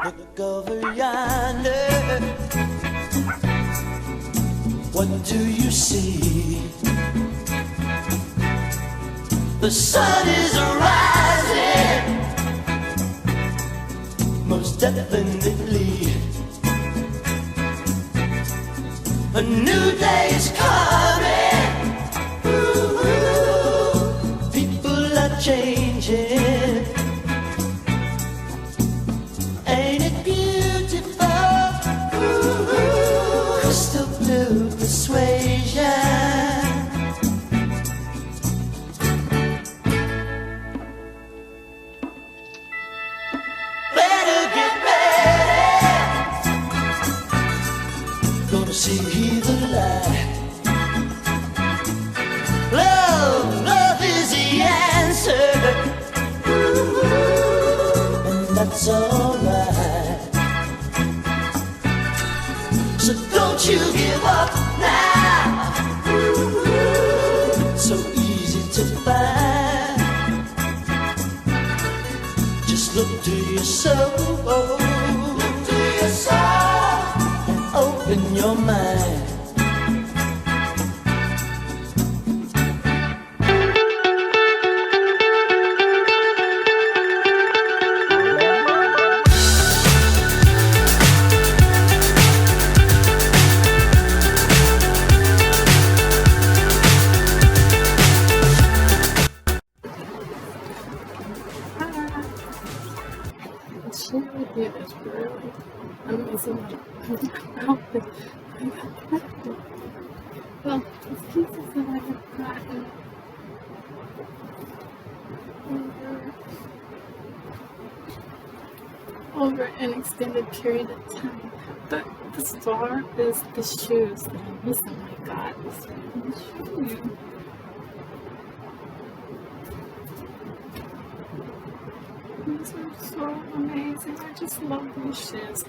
Look over yonder. What do you see? The sun is rising, most definitely. A new day's coming. Ooh, people are changing. Ain't it beautiful? Ooh, crystal blue persuasion. Better get ready. Gonna see the light. Love is the answer. Ooh, and that's alright. So don't you give up now. Ooh, so easy to find. Just look to your soul. Look to your soul and open your mind. She would do this really amazing outfit. I got Thrifted. Well, these pieces that I have gotten over an extended period of time. But the star is the shoes that I recently got. So I'm going to show you. These are so amazing. I just love these shoes.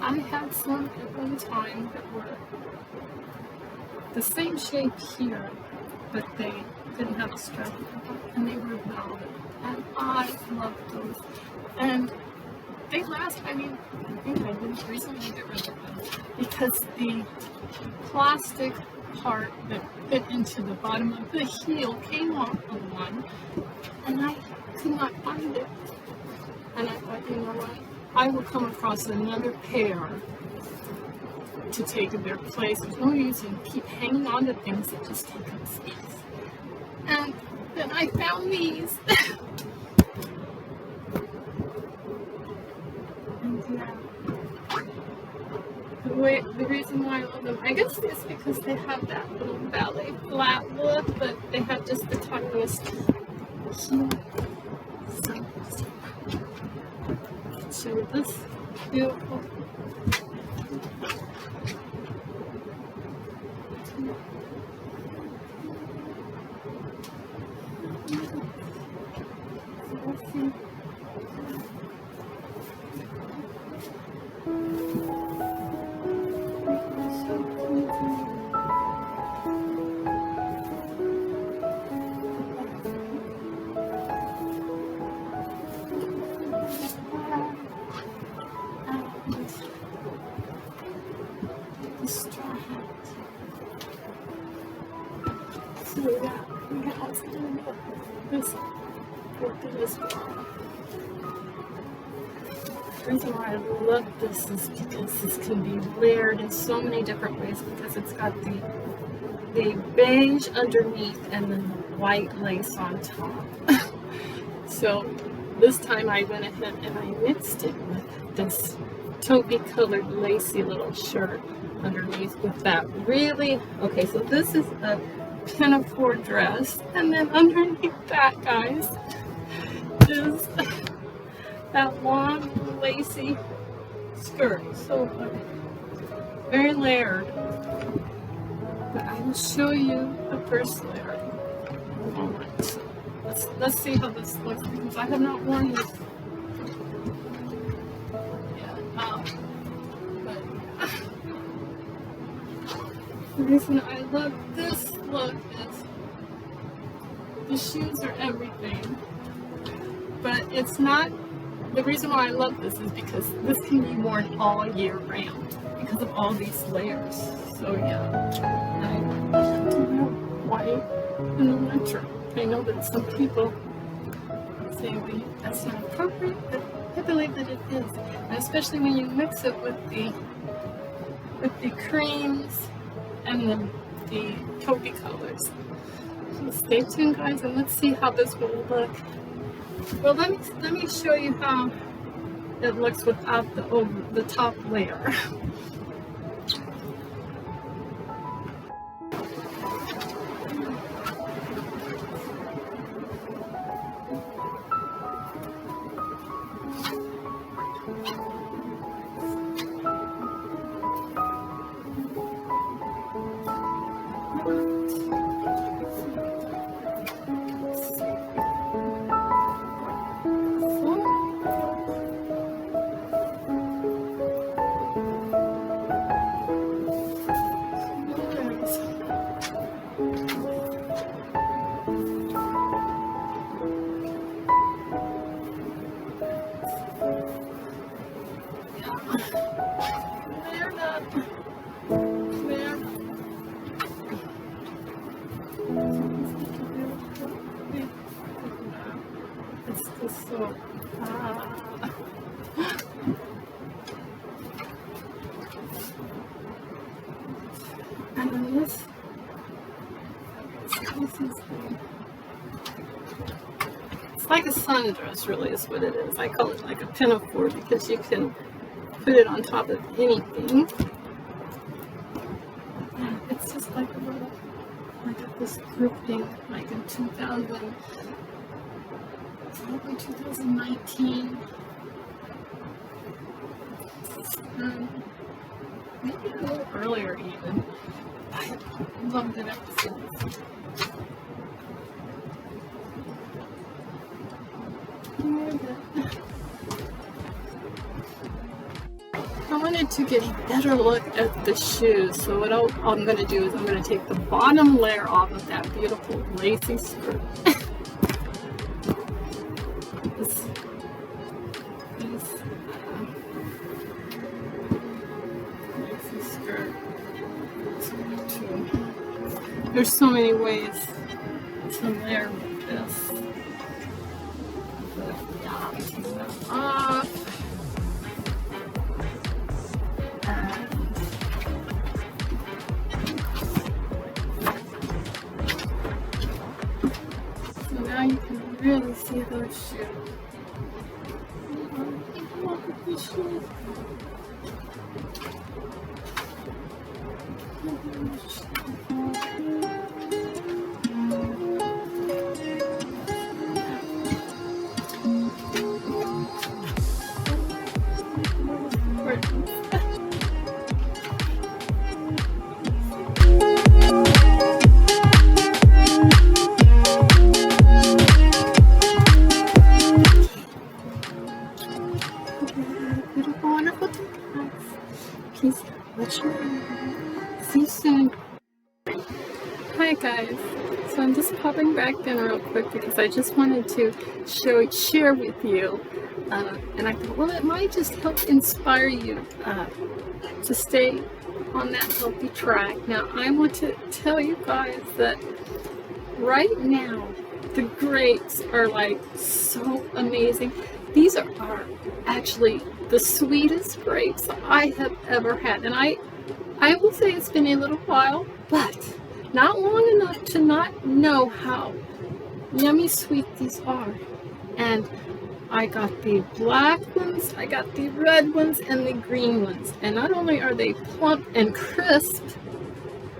I had some at one time that were the same shape here, but they didn't have a strap and they were velvet. And I love those. And they last, I think I did recently get rid of them because the plastic part that fit into the bottom of the heel came off of one and I could not find it. And I thought, you know what, I will come across another pair to take their place. There's no use in keep hanging on to things that just take up space. And then I found these. And yeah, the reason why I love them, I guess it's because they have that little ballet flat look, but they have just the tiniest heel. So this beautiful. So we got this as well. The reason why I love this is because this can be layered in so many different ways because it's got the beige underneath and then the white lace on top. So this time I went ahead and I mixed it with this taupey colored lacy little shirt underneath with that really, okay, so this is a pinafore dress, and then underneath that, guys, is that long lacy skirt. So very layered. But I will show you the first layer in a moment. So let's see how this looks because I have not worn this yet. But the reason I love this look is the shoes are everything, but it's not the reason why I love this is because this can be worn all year round because of all these layers. So yeah, I don't know why in the winter. I know that some people say that's not appropriate, but I believe that it is, and especially when you mix it with the creams and the taupey colors. So stay tuned, guys, and let's see how this will look. Well, let me show you how it looks without the top layer. It's just so and then this is it's like a sundress, really, is what it is. I call it like a pinafore because you can put it on top of anything. And it's just like a little, I got this thrifting like in 2019. Maybe a little earlier even. I loved it ever since. I wanted to get a better look at the shoes, so what I'm going to do is I'm going to take the bottom layer off of that beautiful lacy skirt. this lacy skirt. There's so many ways to layer with this. But yeah, take that off. Now you can really see those shoes. Look at these shoes. Beautiful, wonderful things. Peace. See you soon. Hi guys. So I'm just popping back in real quick because I just wanted to share with you, and I thought, well, it might just help inspire you to stay on that healthy track. Now, I want to tell you guys that right now the grapes are like so amazing. These are actually the sweetest grapes I have ever had, and I will say it's been a little while, but not long enough to not know how yummy sweet these are. And I got the black ones, I got the red ones, and the green ones. And not only are they plump and crisp,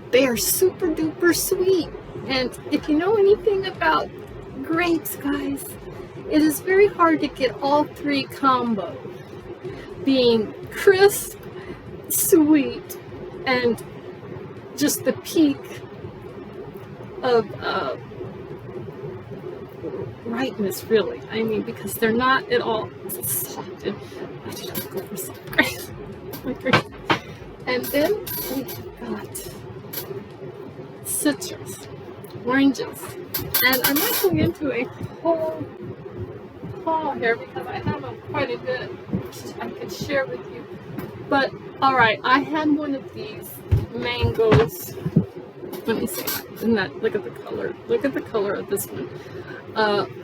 they are super duper sweet. And if you know anything about grapes, guys, it is very hard to get all three combo. Being crisp, sweet, and just the peak of rightness, really. I mean, because they're not at all soft, and I did not go for soft grapes. And then we got citrus, oranges, and I'm not going into a whole haul here because I have quite a bit I could share with you. But alright, I had one of these mangoes. Let me see. Isn't that, look at the color. Look at the color of this one.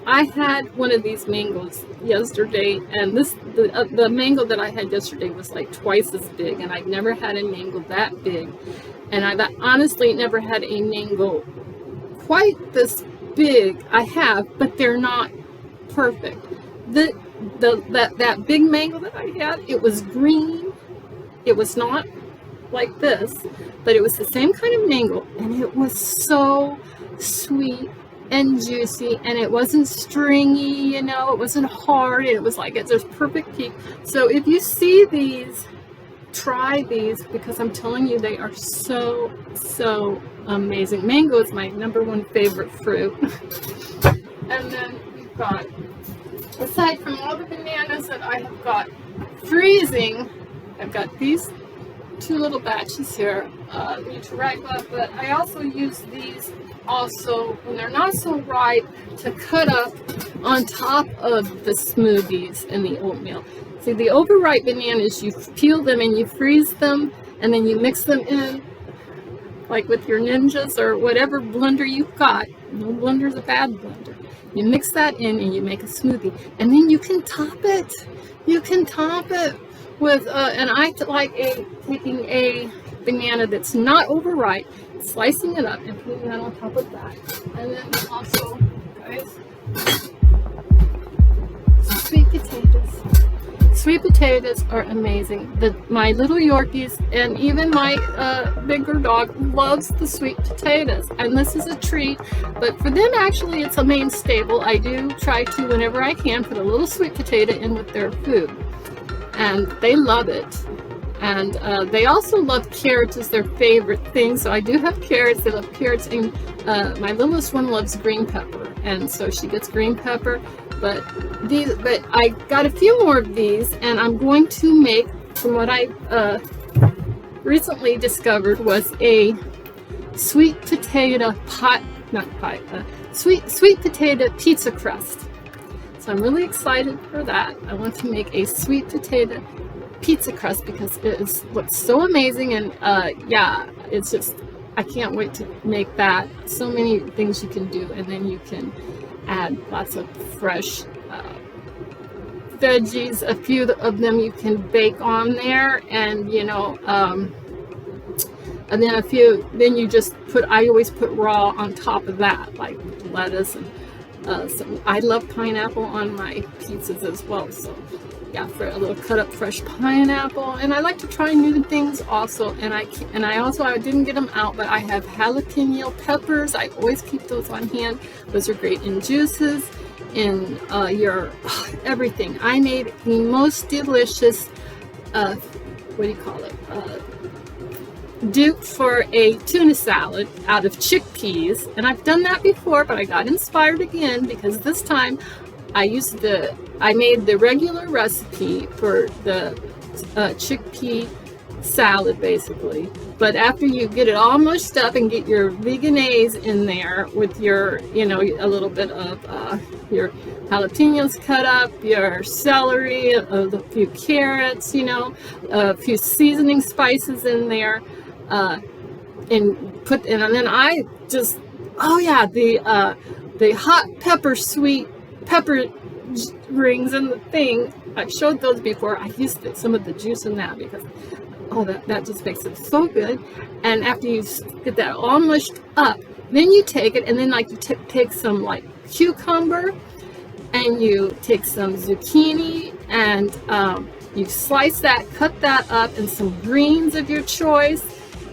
I had one of these mangoes yesterday, and the mango that I had yesterday was like twice as big, and I've never had a mango that big, and I've honestly never had a mango quite this big. I have, but they're not perfect. That big mango that I had, it was green. It was not like this, but it was the same kind of mango, and it was so sweet and juicy, and it wasn't stringy, you know, it wasn't hard, and it was like, it's just perfect peak. So if you see these, try these, because I'm telling you, they are so amazing. Mango is my #1 favorite fruit. And then we've got, aside from all the bananas that I have got freezing, I've got these 2 little batches here, need to ripe up, but I also use these also when they're not so ripe to cut up on top of the smoothies and the oatmeal. See, the overripe bananas, you peel them and you freeze them, and then you mix them in like with your Ninjas or whatever blender you've got. No blender's a bad blender. You mix that in and you make a smoothie, and then you can top it. You can top it with, and I like taking a banana that's not overripe, slicing it up and putting that on top of that. And then also, guys, sweet potatoes. Sweet potatoes are amazing. My little Yorkies and even my bigger dog loves the sweet potatoes, and this is a treat. But for them, actually, it's a main staple. I do try to, whenever I can, put a little sweet potato in with their food, and they love it. And they also love carrots as their favorite thing. So I do have carrots. They love carrots, and my littlest one loves green pepper, and so she gets green pepper. But I got a few more of these, and I'm going to make, from what I recently discovered, was a sweet potato sweet potato pizza crust. So I'm really excited for that. I want to make a sweet potato pizza crust because it looks so amazing, and yeah, it's just, I can't wait to make that. So many things you can do, and then you can add lots of fresh veggies. A few of them you can bake on there, and you know, and then a few, then you just put, I always put raw on top of that, like lettuce, and I love pineapple on my pizzas as well. So yeah, for a little cut up fresh pineapple. And I like to try new things also, and I didn't get them out, but I have jalapeno peppers. I always keep those on hand. Those are great in juices, in your everything. I made the most delicious what do you call it, dupe for a tuna salad out of chickpeas, and I've done that before, but I got inspired again because this time I made the regular recipe for the chickpea salad, basically. But after you get it all mushed up and get your veganese in there with your, you know, a little bit of your jalapenos cut up, your celery, a few carrots, you know, a few seasoning spices in there, and then I just, oh yeah, the hot pepper, sweet pepper rings in the thing. I've showed those before. I used some of the juice in that because, oh, that just makes it so good. And after you get that all mushed up, then you take it, and then like you take some like cucumber, and you take some zucchini, and you slice that, cut that up, and some greens of your choice,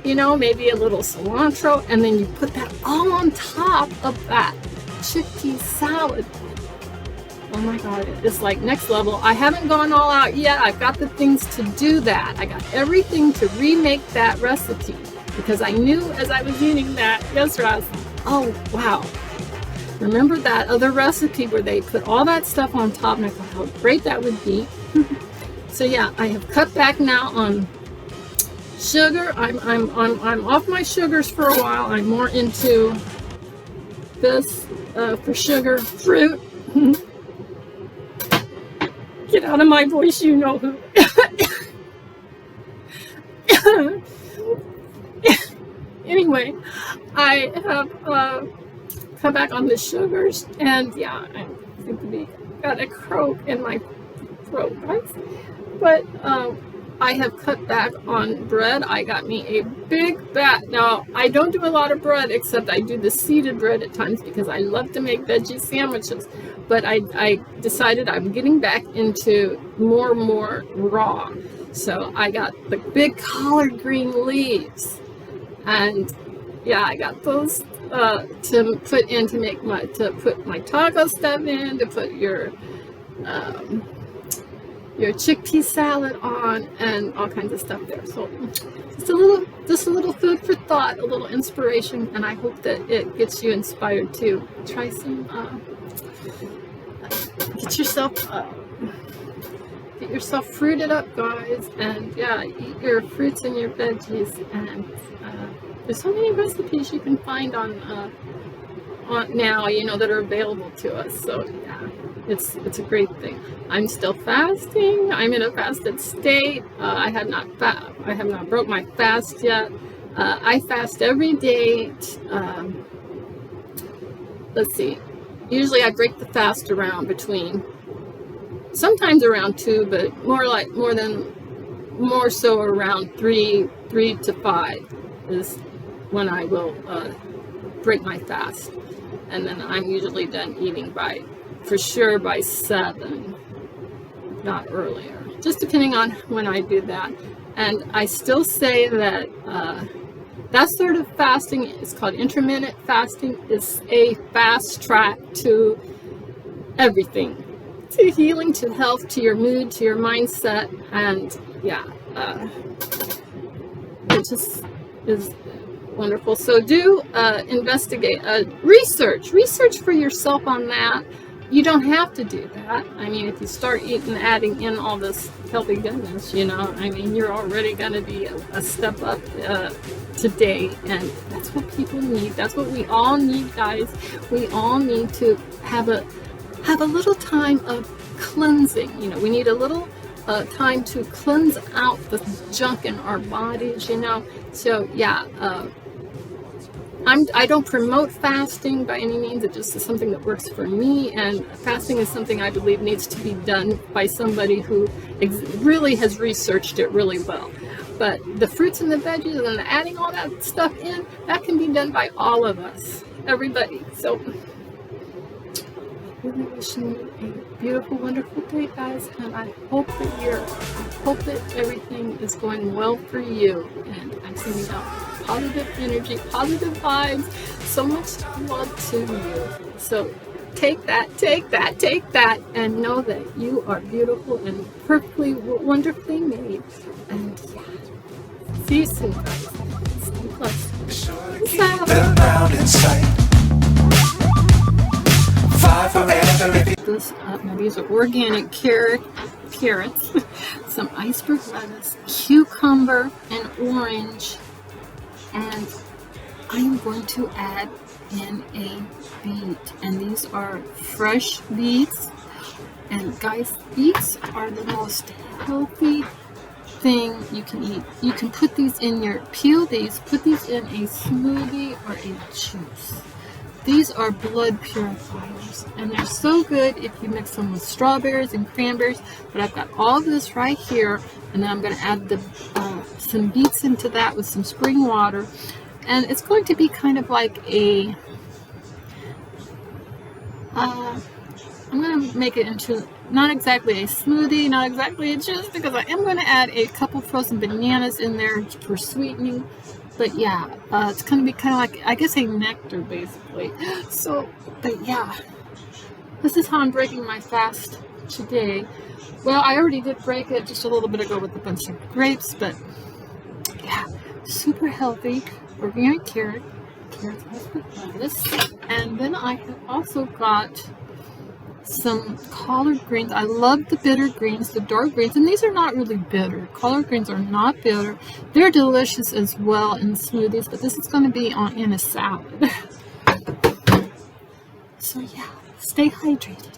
you know, maybe a little cilantro, and then you put that all on top of that chickpea salad. Oh my God, it's like next level. I haven't gone all out yet. I've got the things to do that. I got everything to remake that recipe because I knew as I was eating that yesterday, I was like, oh wow. Remember that other recipe where they put all that stuff on top, and I thought how great that would be. So yeah, I have cut back now on sugar. I'm off my sugars for a while. I'm more into this for sugar fruit. it out of my voice, you know who. Anyway, I have cut back on the sugars, and yeah, I seem to be got a croak in my throat, guys. But I have cut back on bread. I got me a big bat. Now, I don't do a lot of bread, except I do the seeded bread at times because I love to make veggie sandwiches. But I decided I'm getting back into more raw. So I got the big collard green leaves. And yeah, I got those to put in to put my taco stuff in, to put your chickpea salad on, and all kinds of stuff there. So just a little food for thought, a little inspiration, and I hope that it gets you inspired to try some. Get yourself fruited up, guys, and yeah, eat your fruits and your veggies. And there's so many recipes you can find on now, you know, that are available to us. So yeah. It's a great thing. I'm still fasting. I'm in a fasted state. I have not broke my fast yet. I fast every day. Let's see. Usually I break the fast sometimes around 2, but more so around 3 to 5 is when I will break my fast, and then I'm usually done eating for sure by 7, not earlier, just depending on when I do that. And I still say that that sort of fasting is called intermittent fasting. Is a fast track to everything, to healing, to health, to your mood, to your mindset. And yeah, it just is wonderful. So do investigate, research for yourself on that. You don't have to do that. I mean, if you start adding in all this healthy goodness, you know, I mean, you're already going to be a step up today, and that's what people need. That's what we all need, guys. We all need to have a little time of cleansing. You know, we need a little time to cleanse out the junk in our bodies, you know. So yeah, I don't promote fasting by any means. It just is something that works for me, and fasting is something I believe needs to be done by somebody who really has researched it really well. But the fruits and the veggies and the adding all that stuff in, that can be done by all of us, everybody. So really wishing you a beautiful, wonderful day, guys, and I hope that everything is going well for you, and I'm sending out positive energy, positive vibes, so much love to you. So take that, and know that you are beautiful and perfectly, wonderfully made. And yeah, see you soon, guys. Stay blessed. Be sure to keep them round in sight. Now these are organic carrots, some iceberg lettuce, cucumber, and orange. And I am going to add in a beet. And these are fresh beets. And guys, beets are the most healthy thing you can eat. You can put these in peel these, put these in a smoothie or a juice. These are blood purifiers, and they're so good if you mix them with strawberries and cranberries. But I've got all this right here, and then I'm going to add some beets into that with some spring water, and it's going to be kind of like a I'm going to make it into not exactly a smoothie, not exactly a juice, because I am going to add a couple frozen bananas in there for sweetening. But yeah, it's going to be kind of like, I guess, a nectar, basically. So, but yeah, this is how I'm breaking my fast today. Well, I already did break it just a little bit ago with a bunch of grapes, but yeah, super healthy, organic carrots with lettuce. And then I have also got some collard greens. I love the bitter greens, the dark greens, and these are not really bitter. Collard greens are not bitter. They're delicious as well in smoothies, but this is going to be in a salad. So yeah, stay hydrated.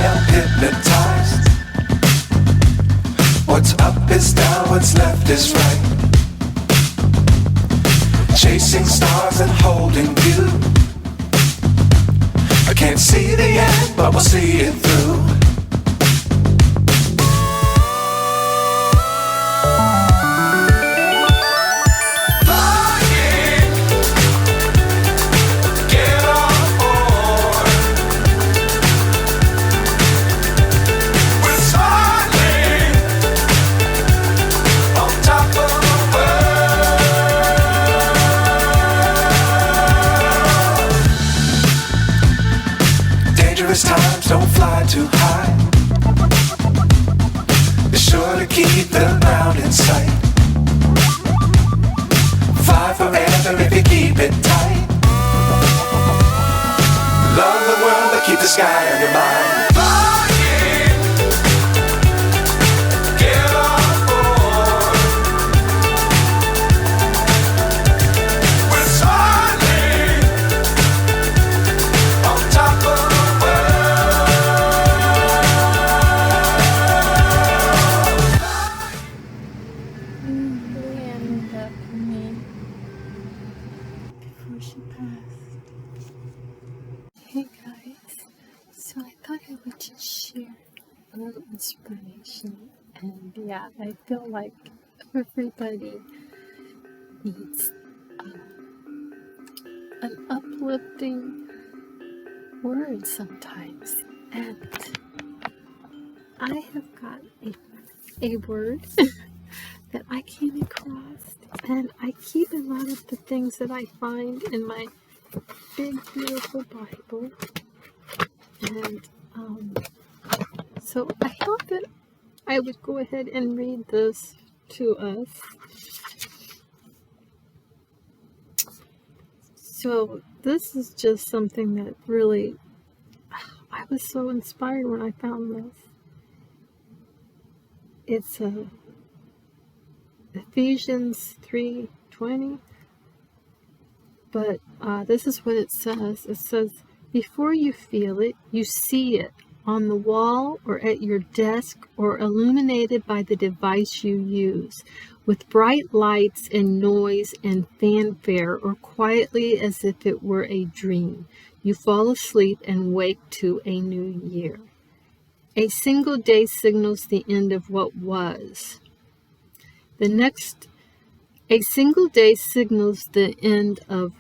I'm hypnotized. What's up is down, what's left is right. Chasing stars and holding you. I can't see the end, but we'll see it through. Times don't fly too high. Be sure to keep the ground in sight. Fly forever if you keep it tight. Love the world but keep the sky on your mind. Hey guys, so I thought I would just share a little inspiration, and yeah, I feel like everybody needs an uplifting word sometimes, and I have got a word that I came across, and I keep a lot of the things that I find in my big beautiful Bible, and so I thought that I would go ahead and read this to us. So this is just something that really, I was so inspired when I found this. It's Ephesians 3:20. But this is what it says. It says, before you feel it, you see it on the wall or at your desk or illuminated by the device you use, with bright lights and noise and fanfare, or quietly as if it were a dream. You fall asleep and wake to a new year. A single day signals the end of what was. A single day signals the end of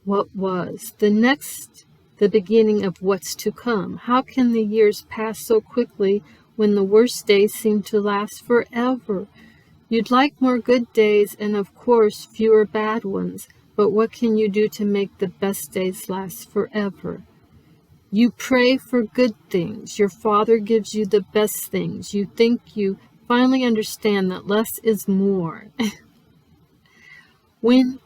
what was. The next, the beginning of what's to come. How can the years pass so quickly when the worst days seem to last forever? You'd like more good days and, of course, fewer bad ones. But what can you do to make the best days last forever? You pray for good things. Your Father gives you the best things. You think you finally understand that less is more. When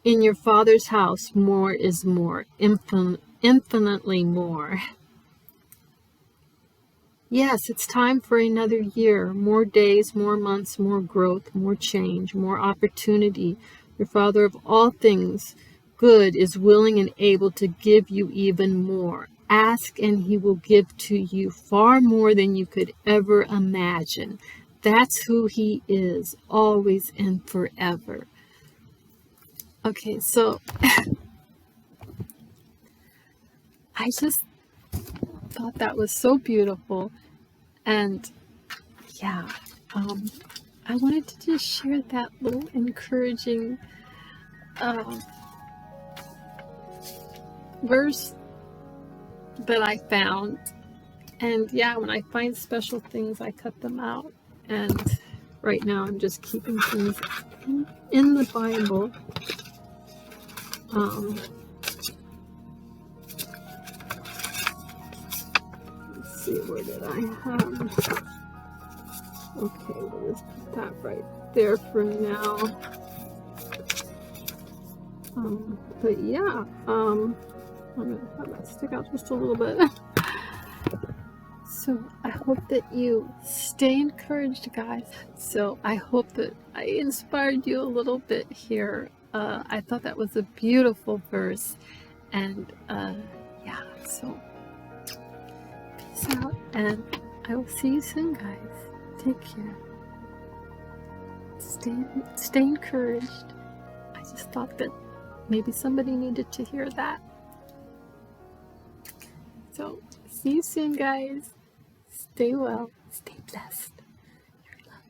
in your Father's house, more is more, infinitely more. Yes, it's time for another year. More days, more months, more growth, more change, more opportunity. Your Father of all things good is willing and able to give you even more. Ask and he will give to you far more than you could ever imagine. That's who he is, always and forever. Okay, so I just thought that was so beautiful, and yeah, I wanted to just share that little encouraging verse that I found. And yeah, when I find special things, I cut them out, and right now I'm just keeping things in the Bible. Let's see, where did I have? Okay, we'll just put that right there for now. But yeah, I'm gonna have that stick out just a little bit. So I hope that you stay encouraged, guys. So I hope that I inspired you a little bit here. I thought that was a beautiful verse, and yeah, so this out, and I will see you soon, guys. Take care. Stay encouraged. I just thought that maybe somebody needed to hear that. So, see you soon, guys. Stay well. Stay blessed. You're loved.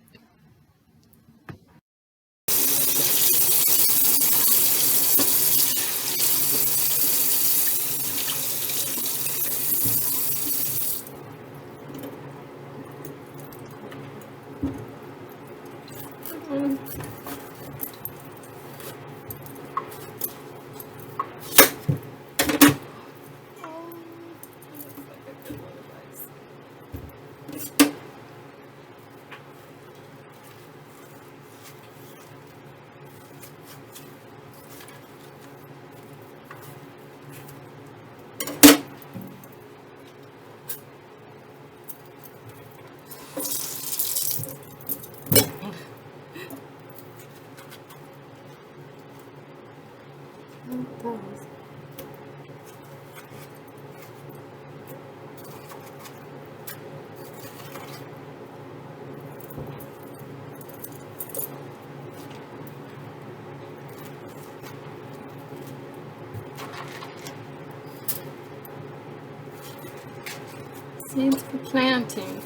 Seeds for planting.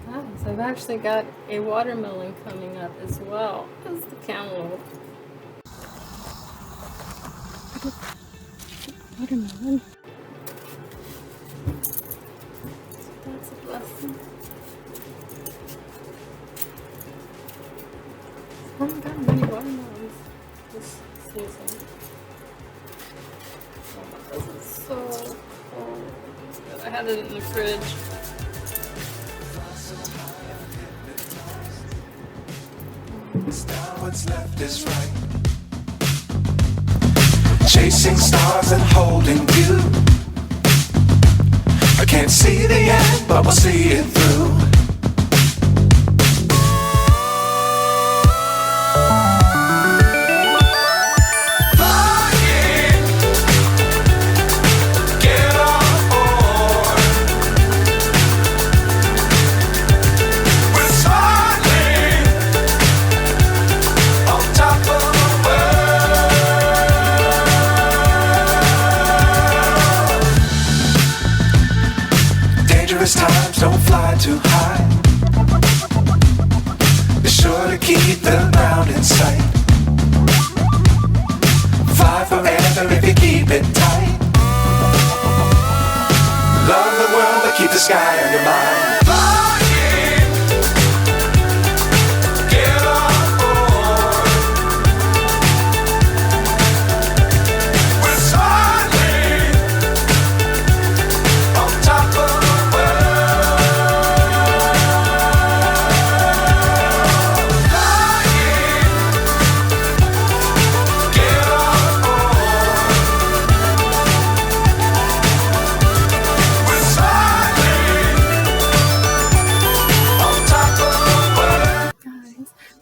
Guys, I've actually got a watermelon coming up as well as the cantaloupe. Watermelon. So that's a blessing. I haven't gotten many watermelons this season. Oh, this is so cold. I had it in the fridge. Now what's left is right. Chasing stars and holding you. I can't see the end, but we'll see it through. Times don't fly too high. Be sure to keep the ground in sight. Fly forever if you keep it tight. Love the world but keep the sky on your mind.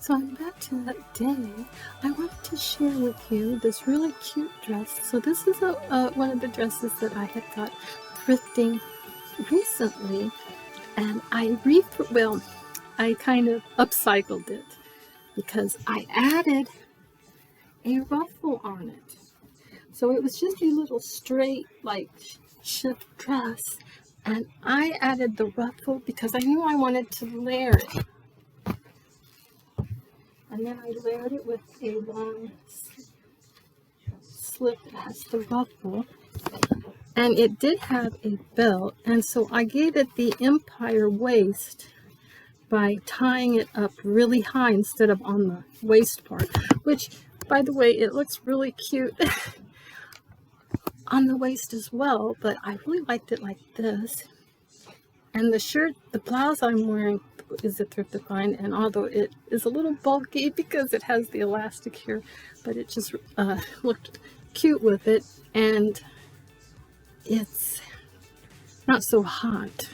So I'm back to that day. I wanted to share with you this really cute dress. So this is one of the dresses that I had got thrifting recently, and I kind of upcycled it because I added a ruffle on it. So it was just a little straight like shift dress, and I added the ruffle because I knew I wanted to layer it. And then I layered it with a long slip that has the ruffle. And it did have a belt. And so I gave it the empire waist by tying it up really high instead of on the waist part. Which, by the way, it looks really cute on the waist as well. But I really liked it like this. And the shirt, the blouse I'm wearing is a thrifted find, and although it is a little bulky because it has the elastic here, but it just looked cute with it, and it's not so hot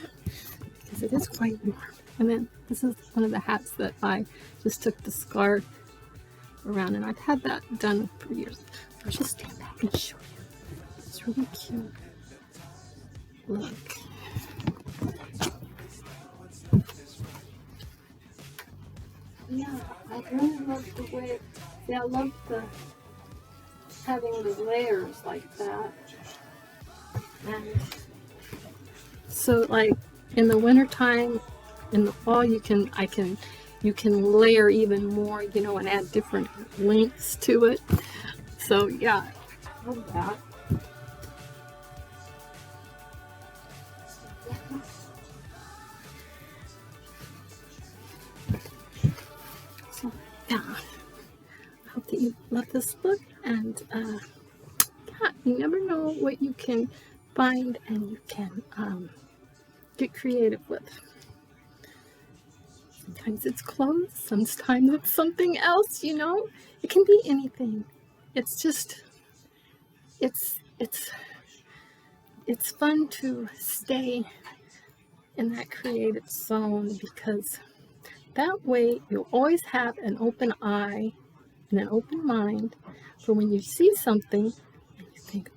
because it is quite warm. And then this is one of the hats that I just took the scarf around, and I've had that done for years. I'll just stand back and show you. It's really cute. Look. Yeah, I really love the way, I love having the layers like that. And so like in the wintertime, in the fall, you can layer even more, and add different lengths to it. So yeah, I love that. So yeah, I hope that you love this book, and yeah, you never know what you can find and you can get creative with. Sometimes it's clothes, sometimes it's something else, It can be anything. It's just, it's fun to stay in that creative zone, because that way you'll always have an open eye and an open mind for when you see something and you think,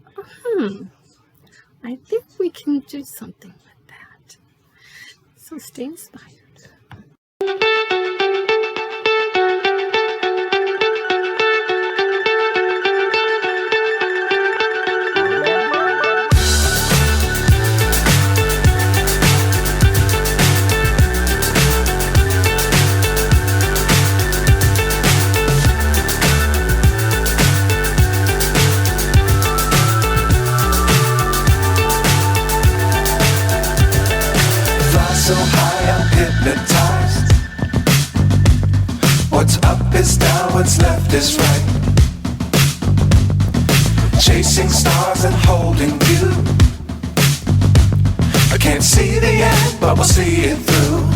I think we can do something with that. So stay inspired. So high I'm hypnotized. What's up is down, what's left is right. Chasing stars and holding you. I can't see the end, but we'll see it through.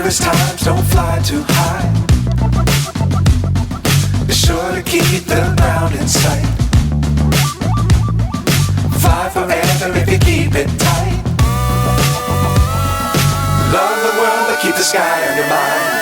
Times don't fly too high. Be sure to keep the ground in sight. Fly forever if you keep it tight. Love the world but keep the sky on your mind.